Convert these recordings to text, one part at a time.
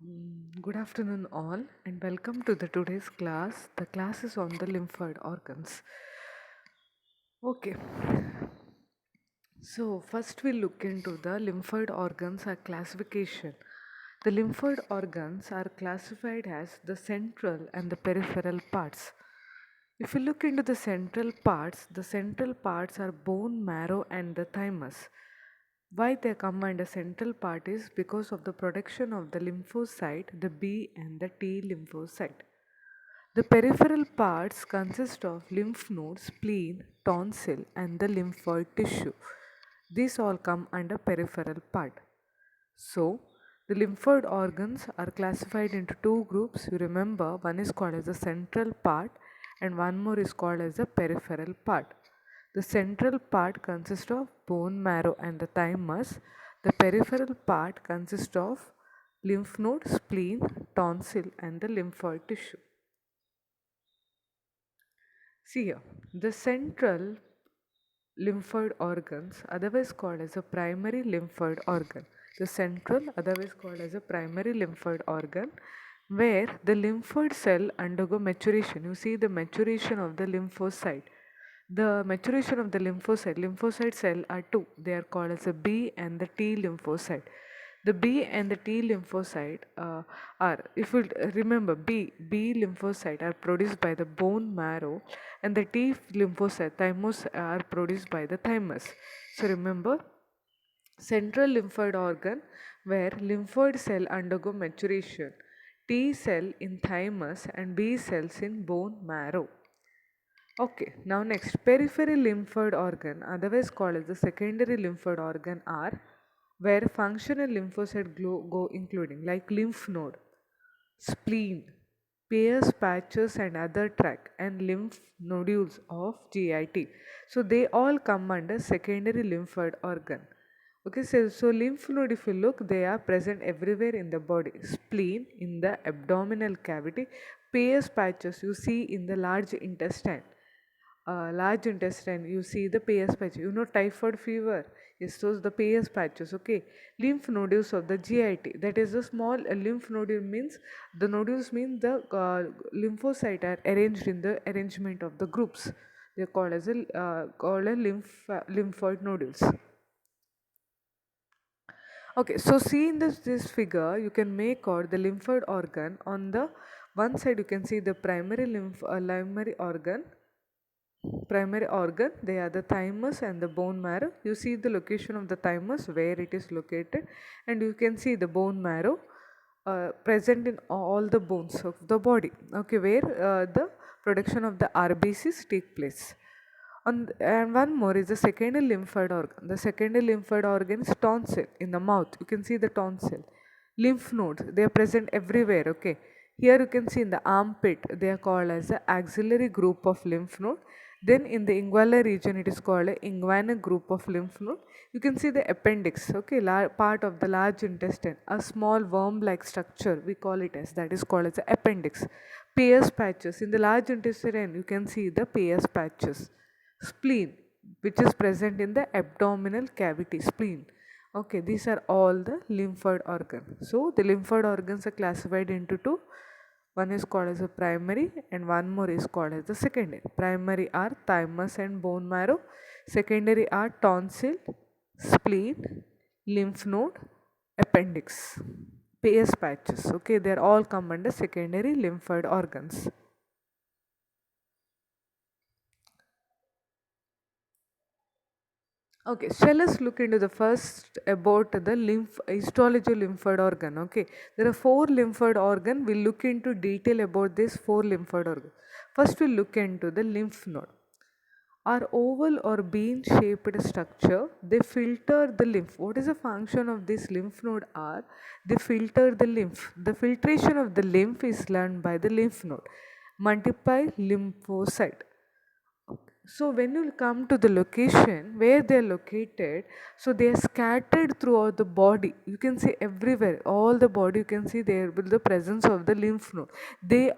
Good afternoon, all, and welcome to the today's class. The class is on the lymphoid organs. Okay, so first we'll look into the lymphoid organs or classification. The lymphoid organs are classified as the central and the peripheral parts. If you look into the central parts are bone marrow and the thymus. Why they come under central part is because of the production of the lymphocyte, the B and the T lymphocyte. The peripheral parts consist of lymph nodes, spleen, tonsil, and the lymphoid tissue. These all come under peripheral part. So, the lymphoid organs are classified into two groups. You remember, one is called as the central part and one more is called as the peripheral part. The central part consists of bone marrow and the thymus. The peripheral part consists of lymph node, spleen, tonsil, and the lymphoid tissue. See here, the central lymphoid organs, otherwise called as a primary lymphoid organ. The central, otherwise called as a primary lymphoid organ, where the lymphoid cell undergo maturation. You see the maturation of the lymphocyte. The maturation of the lymphocyte cell are two. They are called as a B and the T lymphocyte. The B and the T lymphocyte are, if you remember, B lymphocyte are produced by the bone marrow, and the T lymphocyte, thymus, are produced by the thymus. So remember, central lymphoid organ where lymphoid cell undergo maturation, T cell in thymus and B cells in bone marrow. Okay, now next, peripheral lymphoid organ, otherwise called as the secondary lymphoid organ, are where functional lymphocyte go including like lymph node, spleen, Peyer's patches and other tract and lymph nodules of GIT. So they all come under secondary lymphoid organ. Okay, so lymph node, if you look, they are present everywhere in the body. Spleen in the abdominal cavity, Peyer's patches you see in the large intestine, you see the Peyer's patches. You know typhoid fever. Yes, those the Peyer's patches. Okay, lymph nodules of the GIT. That is a small lymph nodule means the nodules mean the lymphocyte are arranged in the arrangement of the groups. They are called as a lymphoid nodules. Okay, so see in this figure, you can make out the lymphoid organ. On the one side, you can see the primary organ, they are the thymus and the bone marrow. You see the location of the thymus where it is located, and you can see the bone marrow present in all the bones of the body, okay, where the production of the RBCs take place. And one more is the secondary lymphoid organ. The secondary lymphoid organ is tonsil in the mouth. You can see the tonsil. Lymph nodes, they are present everywhere. Okay. Here you can see in the armpit, they are called as the axillary group of lymph node. Then in the inguinal region, it is called a inguinal group of lymph node. You can see the appendix, okay, part of the large intestine, a small worm-like structure, we call it as, that is called as the appendix. Peyer's patches, in the large intestine, you can see the Peyer's patches. Spleen, which is present in the abdominal cavity, spleen. Okay, these are all the lymphoid organs. So the lymphoid organs are classified into two. One is called as a primary and one more is called as the secondary. Primary are thymus and bone marrow. Secondary are tonsil, spleen, lymph node, appendix, Peyer's patches. Okay, they are all come under secondary lymphoid organs. Okay, so let's look into the first about the histology lymphoid organ. Okay, there are four lymphoid organ. We'll look into detail about this four lymphoid organ. First, we'll look into the lymph node. Are oval or bean shaped structure. They filter the lymph. What is the function of this lymph node? Are they filter the lymph? The filtration of the lymph is learned by the lymph node. Multiply lymphocyte. So when you come to the location where they are located, so they are scattered throughout the body. You can see everywhere, all the body. You can see there will the presence of the lymph node. They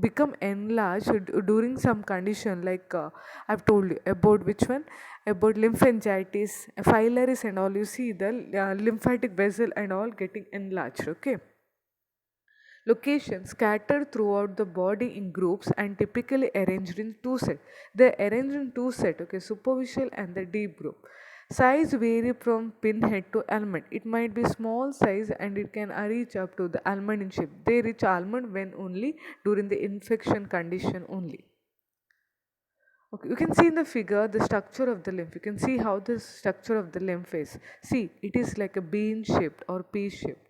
become enlarged during some condition like I've told you about which one, about lymphangitis, phylaris and all. You see the lymphatic vessel and all getting enlarged. Okay. Locations scattered throughout the body in groups and typically arranged in two sets. They are arranged in two sets, okay, superficial and the deep group. Size vary from pinhead to almond. It might be small size and it can reach up to the almond in shape. They reach almond when only during the infection condition only. Okay, you can see in the figure the structure of the lymph. You can see how the structure of the lymph is. See, it is like a bean shaped or pea shaped.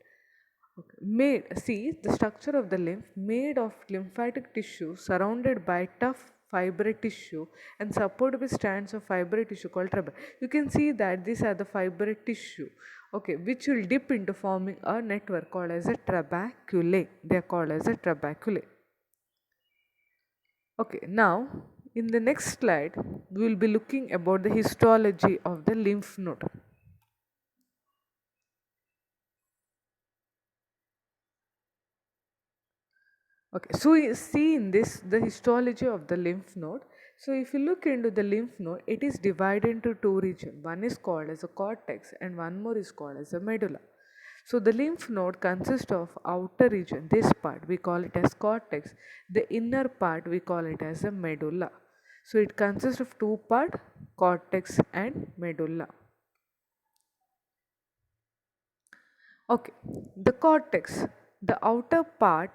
Okay. See the structure of the lymph made of lymphatic tissue surrounded by tough fibrous tissue and supported with strands of fibrous tissue called trabeculae. You can see that these are the fibrous tissue, okay, which will dip into forming a network called as a trabeculae. They are called as a trabeculae. Okay, now in the next slide, we will be looking about the histology of the lymph node. Okay, so you see in this the histology of the lymph node. So if you look into the lymph node, it is divided into two regions. One is called as a cortex and one more is called as a medulla. So the lymph node consists of outer region, this part we call it as cortex, the inner part we call it as a medulla. So it consists of two parts, cortex and medulla. Okay, the cortex, the outer part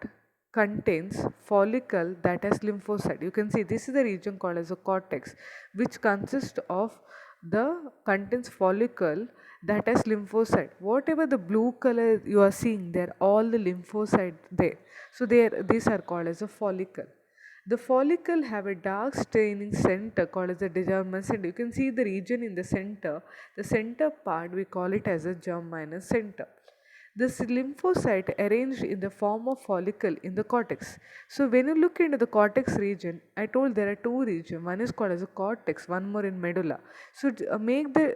contains follicle that has lymphocyte. You can see this is the region called as a cortex, which consists of the contains follicle that has lymphocyte. Whatever the blue color you are seeing, they're all the lymphocyte there. So these are called as a follicle. The follicle have a dark staining center called as the germinal center. You can see the region in the center. The center part we call it as a germinal center. This lymphocyte arranged in the form of follicle in the cortex. So when you look into the cortex region, I told there are two regions. One is called as a cortex, one more in medulla. So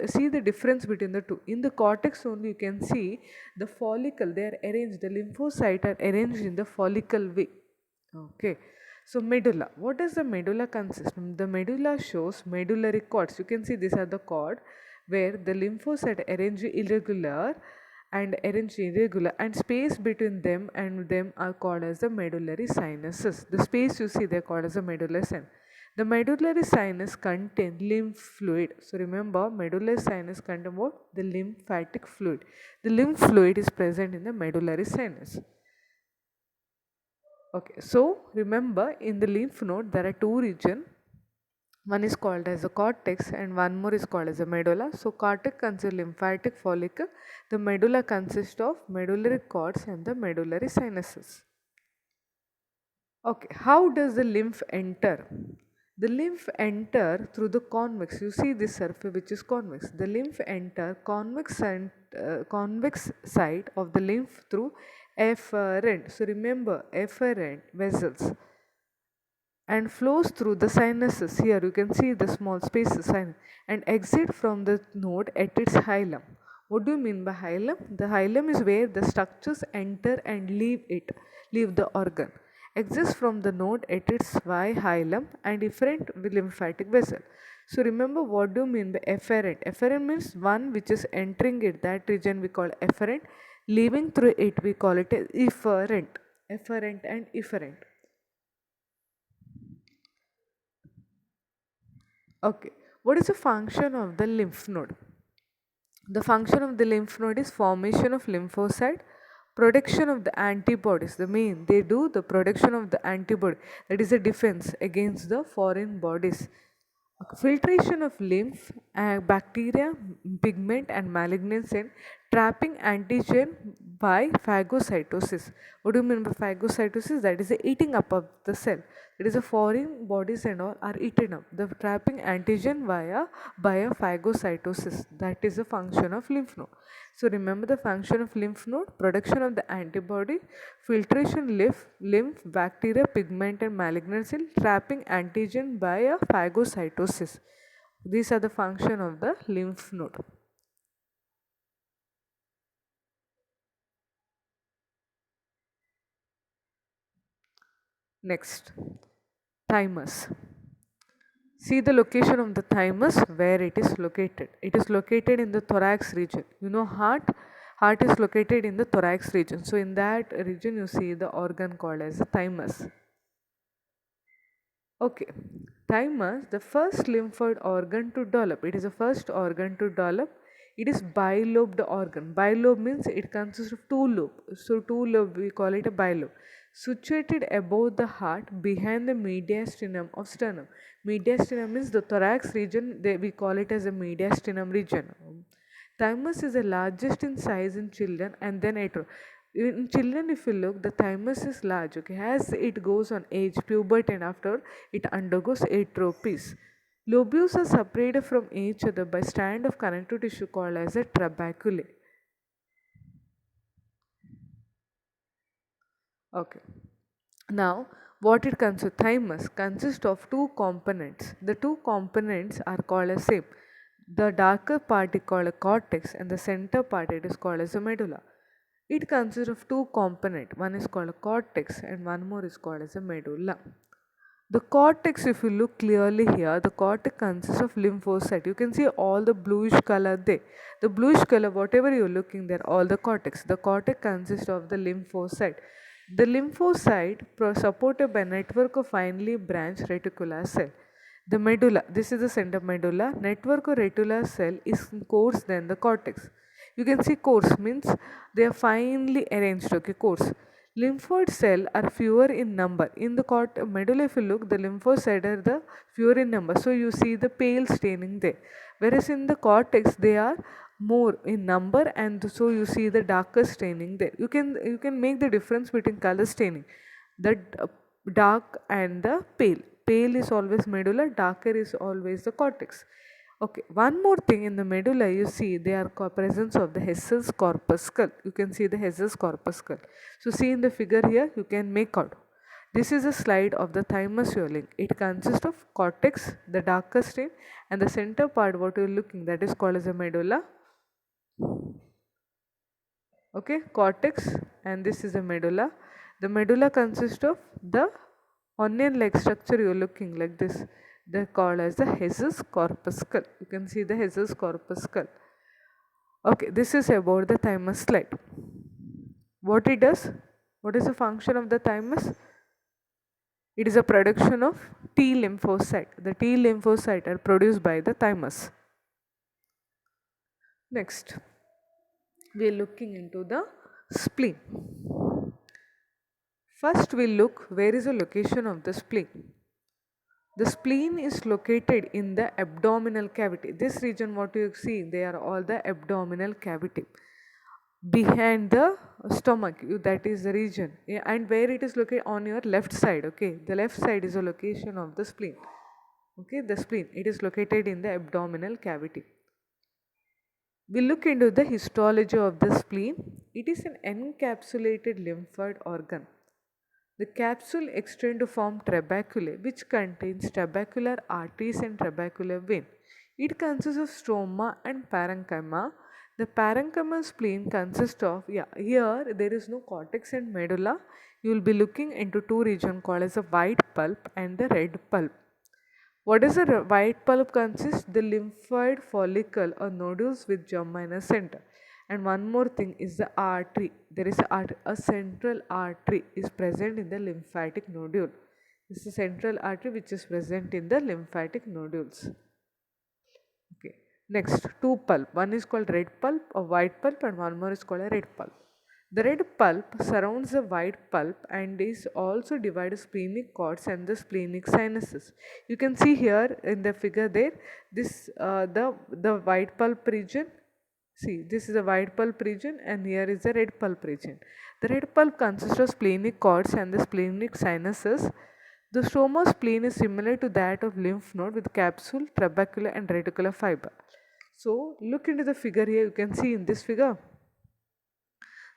see the difference between the two. In the cortex only you can see the follicle. They are arranged. The lymphocyte are arranged in the follicle way. Okay. So medulla. What does the medulla consist? The medulla shows medullary cords. You can see these are the cord where the lymphocyte arranged irregular and space between them are called as the medullary sinuses. The space you see they are called as the medullary sinus. The medullary sinus contain lymph fluid. So remember medullary sinus contain what? The lymphatic fluid. The lymph fluid is present in the medullary sinus. Okay, so remember in the lymph node there are two regions. One is called as a cortex and one more is called as a medulla. So cortex consists lymphatic follicle. The medulla consists of medullary cords and the medullary sinuses. Okay, how does the lymph enter? The lymph enter through the convex. You see this surface which is convex. The lymph enter convex side of the lymph through efferent. So remember efferent vessels and flows through the sinuses. Here you can see the small spaces and exit from the node at its hilum. What do you mean by hilum? The hilum is where the structures enter and leave the organ. Exits from the node at its hilum and efferent lymphatic vessel. So remember what do you mean by efferent? Efferent means one which is entering it. That region we call efferent. Leaving through it we call it efferent. Efferent and efferent. Okay, what is the function of the lymph node? The function of the lymph node is formation of lymphocyte, production of the antibodies. The main they do the production of the antibody, that is a defense against the foreign bodies. Filtration of lymph, bacteria, pigment and malignant cell, trapping antigen by phagocytosis. What do you mean by phagocytosis? That is the eating up of the cell. It is a foreign bodies and all are eaten up. The trapping antigen via phagocytosis. That is the function of lymph node. So remember the function of lymph node: production of the antibody, filtration lymph, bacteria, pigment and malignant cell, trapping antigen by a phagocytosis. These are the function of the lymph node. Next, thymus. See the location of the thymus, where it is located. It is located in the thorax region. You know heart? Heart is located in the thorax region. So in that region you see the organ called as the thymus. Okay, thymus, the first lymphoid organ to develop. It is the first organ to develop. It is bilobed organ. Bilobe means it consists of two lobes. So two lobe we call it a bilobe. Situated above the heart, behind the mediastinum of sternum. Mediastinum means the thorax region. We call it as a mediastinum region. Thymus is the largest in size in children and then atrophy. In children, if you look, the thymus is large. Okay, as it goes on age, puberty, and after it undergoes atrophies. Lobules are separated from each other by strand of connective tissue called as a trabeculae. Okay. Now, what it consists? Thymus consists of two components. The two components are called as same. The darker part is called a cortex, and the center part it is called as a medulla. It consists of two components. One is called a cortex, and one more is called as a medulla. The cortex, if you look clearly here, the cortex consists of lymphocyte. You can see all the bluish color there. The bluish color, whatever you're looking there, all the cortex. The cortex consists of the lymphocyte. The lymphocyte supported by network of finely branched reticular cell. The medulla, this is the center medulla. Network of reticular cell is coarse than the cortex. You can see coarse means they are finely arranged. Okay, coarse. Lymphoid cell are fewer in number. In the medulla, if you look, the lymphocytes are the fewer in number. So you see the pale staining there. Whereas in the cortex, they are more in number, and so you see the darker staining there. You can make the difference between color staining. The dark and the pale. Pale is always medulla, darker is always the cortex. Okay, one more thing in the medulla, you see there are presence of the Hessel's corpuscle. You can see the Hessel's corpuscle. So see in the figure here, you can make out. This is a slide of the thymus swelling. It consists of cortex, the darker stain, and the center part what you're looking, that is called as a medulla. Okay, cortex, and this is a medulla. The medulla consists of the onion like structure you're looking like this. They're called as the Hessel's corpuscle. You can see the Hessel's corpuscle. Okay, this is about the thymus slide. What it does? What is the function of the thymus? It is a production of T lymphocyte. The T lymphocyte are produced by the thymus. Next, we are looking into the spleen. First, we'll look where is the location of the spleen. The spleen is located in the abdominal cavity. This region, what you see, they are all the abdominal cavity. Behind the stomach, that is the region. And where it is located on your left side, okay. The left side is the location of the spleen. Okay, the spleen, it is located in the abdominal cavity. We look into the histology of the spleen. It is an encapsulated lymphoid organ. The capsule extends to form trabeculae, which contains trabecular arteries and trabecular vein. It consists of stroma and parenchyma. The parenchymal spleen consists of, here there is no cortex and medulla. You will be looking into two regions called as the white pulp and the red pulp. What does the white pulp consist? The lymphoid follicle or nodules with germ in a center. And one more thing is the artery. There is a central artery is present in the lymphatic nodule. This is a central artery which is present in the lymphatic nodules. Okay. Next, two pulp. One is called red pulp or white pulp, and one more is called a red pulp. The red pulp surrounds the white pulp and is also divided splenic cords and the splenic sinuses. You can see here in the figure there, this the white pulp region. See, this is the white pulp region, and here is the red pulp region. The red pulp consists of splenic cords and the splenic sinuses. The stroma of spleen is similar to that of lymph node with capsule, trabecular, and reticular fiber. So, look into the figure here. You can see in this figure.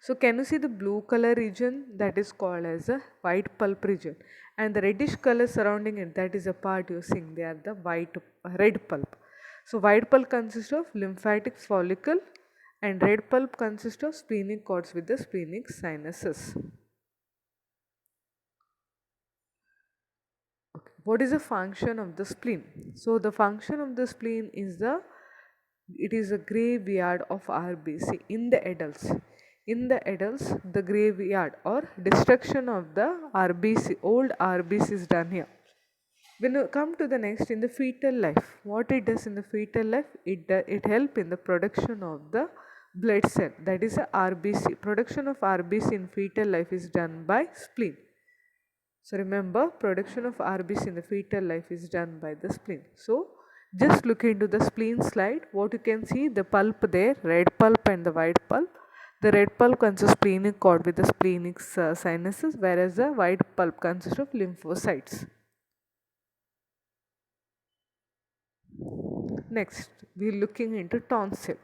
So can you see the blue color region, that is called as a white pulp region, and the reddish color surrounding it, that is a part you are seeing, they are the red pulp. So white pulp consists of lymphatic follicle and red pulp consists of splenic cords with the splenic sinuses. Okay. What is the function of the spleen? So the function of the spleen is the It is a graveyard of RBC in the adults. In the adults, the graveyard or destruction of the RBC, old RBC is done here. When you come to the next, in the fetal life, what it does in the fetal life, it help in the production of the blood cell, that is a RBC. Production of RBC in fetal life is done by spleen. So remember, production of RBC in the fetal life is done by the spleen. So just look into the spleen slide. What you can see, the pulp there, red pulp and the white pulp. The red pulp consists of splenic cord with the splenic sinuses, whereas the white pulp consists of lymphocytes. Next, we are looking into tonsil.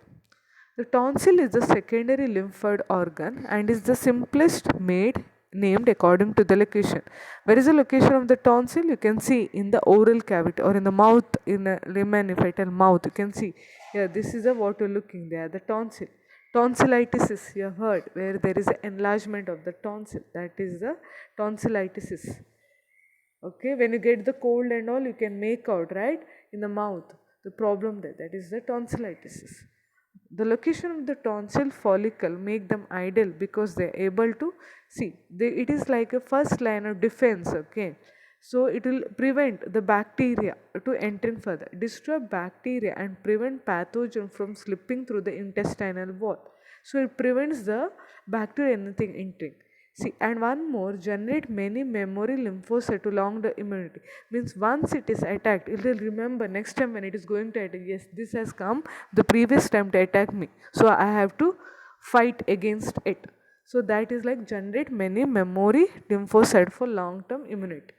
The tonsil is the secondary lymphoid organ and is the simplest named according to the location. Where is the location of the tonsil? You can see in the oral cavity or in the mouth, in a lemon, if I tell mouth, you can see. Yeah, this is the what you're looking there, the tonsil. Tonsillitis is, you have heard, where there is an enlargement of the tonsil. That is the tonsillitis. Okay, when you get the cold and all, you can make out, right, in the mouth. The problem there, that is the tonsillitis. The location of the tonsil follicle make them ideal because they are able to see. It is like a first line of defense. Okay, so it will prevent the bacteria to entering further, destroy bacteria and prevent pathogen from slipping through the intestinal wall. So it prevents the bacteria anything entering. See, and one more, generate many memory lymphocytes along the immunity. Means once it is attacked, it will remember next time when it is going to attack. Yes, this has come the previous time to attack me, so I have to fight against it. So that is like generate many memory lymphocyte for long-term immunity.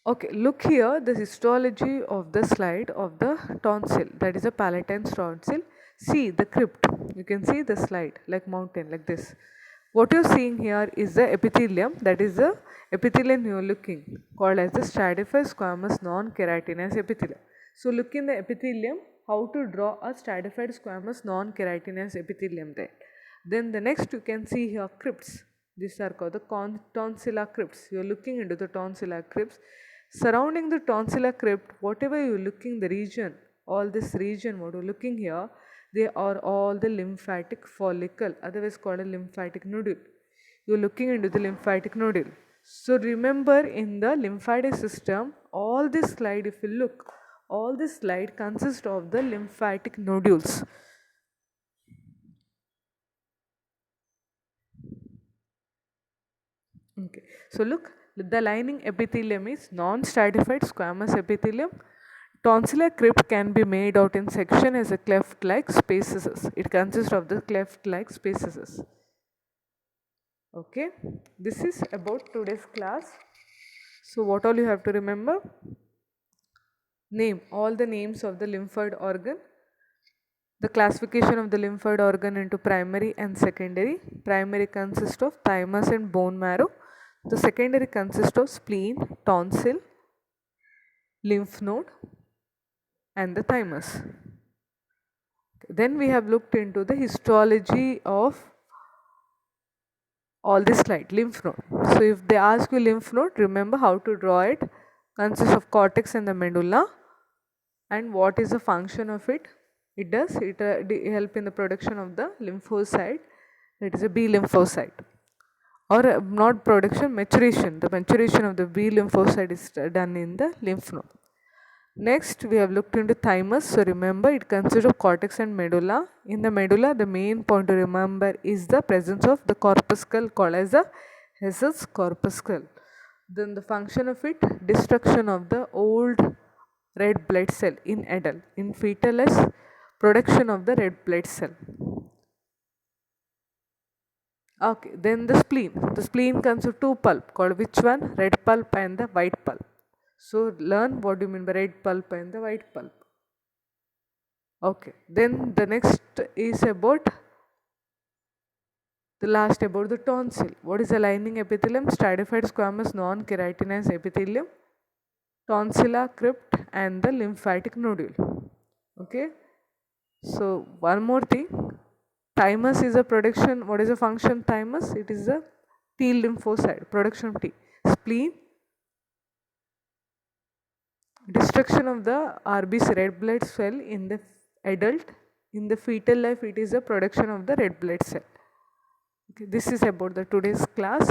Okay, look here the histology of the slide of the tonsil, that is a palatine tonsil. See the crypt, you can see the slide like mountain like this. What you're seeing here is the epithelium, that is the epithelium you're looking, called as the stratified squamous non-keratinous epithelium. So look in the epithelium, how to draw a stratified squamous non-keratinous epithelium there. Then the next you can see here crypts. These are called the tonsillar crypts. You are looking into the tonsillar crypts. Surrounding the tonsillar crypt, whatever you are looking the region, all this region what you are looking here, they are all the lymphatic follicle, otherwise called a lymphatic nodule. You are looking into the lymphatic nodule. So remember, in the lymphatic system, all this slide, if you look, all this slide consists of the lymphatic nodules. Okay, so look, the lining epithelium is non-stratified squamous epithelium. Tonsillar crypt can be made out in section as a cleft-like spaces. It consists of the cleft-like spaces. Okay, this is about today's class. So what all you have to remember? Name all the names of the lymphoid organ. The classification of the lymphoid organ into primary and secondary. Primary consists of thymus and bone marrow. The secondary consists of spleen, tonsil, lymph node and the thymus. Then we have looked into the histology of all this slide, lymph node. So if they ask you lymph node, remember how to draw it. Consists of cortex and the medulla. And what is the function of it? It does, it help in the production of the lymphocyte, that is a B lymphocyte. Or not production, maturation. The maturation of the B lymphocyte is done in the lymph node. Next, we have looked into thymus. So remember, it consists of cortex and medulla. In the medulla, the main point to remember is the presence of the corpuscle called as the Hessel's corpuscle. Then the function of it, destruction of the old red blood cell in adult. In fetal is production of the red blood cell. Okay, then the spleen. The spleen consists of two pulp, called which one? Red pulp and the white pulp. So learn what do you mean by red pulp and the white pulp. Okay, then the next is about the last about the tonsil. What is the lining epithelium? Stratified squamous non-keratinous epithelium, tonsillar crypt and the lymphatic nodule. Okay, so one more thing, thymus is a production. What is the function thymus? It is a T lymphocyte, production of T. Spleen, destruction of the RBC, red blood cell in the adult. In the fetal life, it is the production of the red blood cell. Okay, this is about the today's class.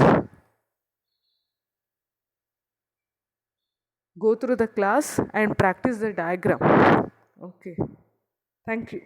Go through the class and practice the diagram. Okay, thank you.